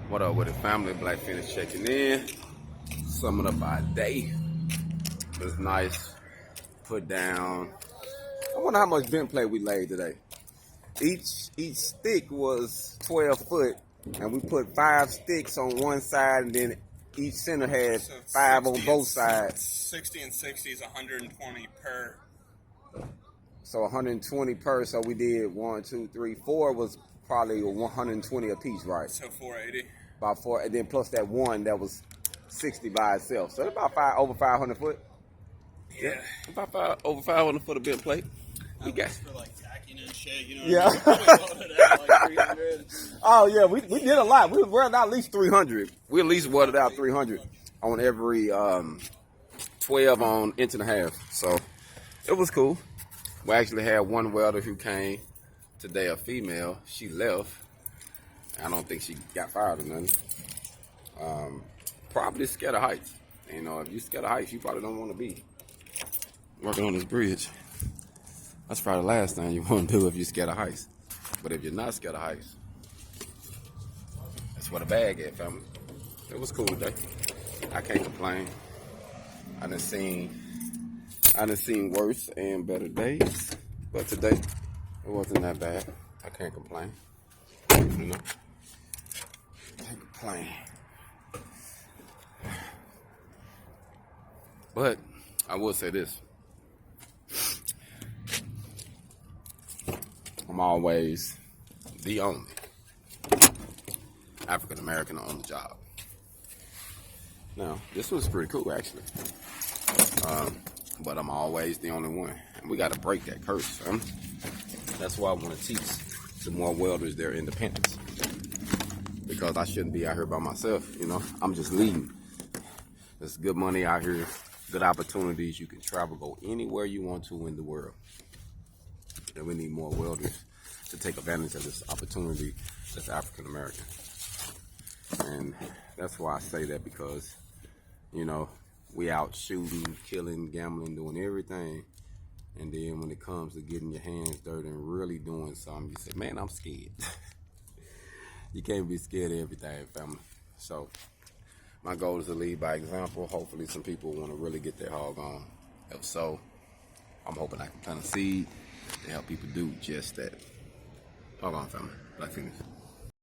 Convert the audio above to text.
What up with the family? Black Phoenix checking in. Summing up our day. It was nice. Put down. I wonder how much bent plate we laid today. Each stick was 12 foot, and we put 5 sticks on one side, and then each center had 5 on both sides. 60 and 60 is 120 per. So 120 per. So we did 1, 2, 3, 4 was probably 120 a piece, right? So 480. About 4, and then plus that one that was 60 by itself. So it's about over 500 foot. Yeah. About over 500 foot of bent plate. We got for like tacking and shit, you know. Yeah. Like 300. Oh yeah, we did a lot. We welded out at least 300. We at least welded out 300 on every 12 on inch and a half. So it was cool. We actually had one welder who came today, a female. She left. I don't think she got fired or nothing. Probably scared of heights. You know, if you're scared of heights, you probably don't want to be working on this bridge. That's probably the last thing you want to do if you're scared of heights. But if you're not scared of heights, that's what a bag at, family. It was cool today. I can't complain. I done seen worse and better days, but today it wasn't that bad. I can't complain. You know, can't complain. But I will say this. I'm always the only African American on the job. Now, this was pretty cool, actually. But I'm always the only one. And we got to break that curse, huh? That's why I want to teach the more welders their independence. Because I shouldn't be out here by myself, you know. I'm just leading. There's good money out here, good opportunities. You can travel, go anywhere you want to in the world. And we need more welders to take advantage of this opportunity that's African American. And that's why I say that, because, you know, we out shooting, killing, gambling, doing everything. And then when it comes to getting your hands dirty and really doing something, you say, man, I'm scared. You can't be scared of everything, family. So my goal is to lead by example. Hopefully some people want to really get their hog on. If so, I'm hoping I can plant a seed to help people do just that. Hold on, family. Black Phoenix.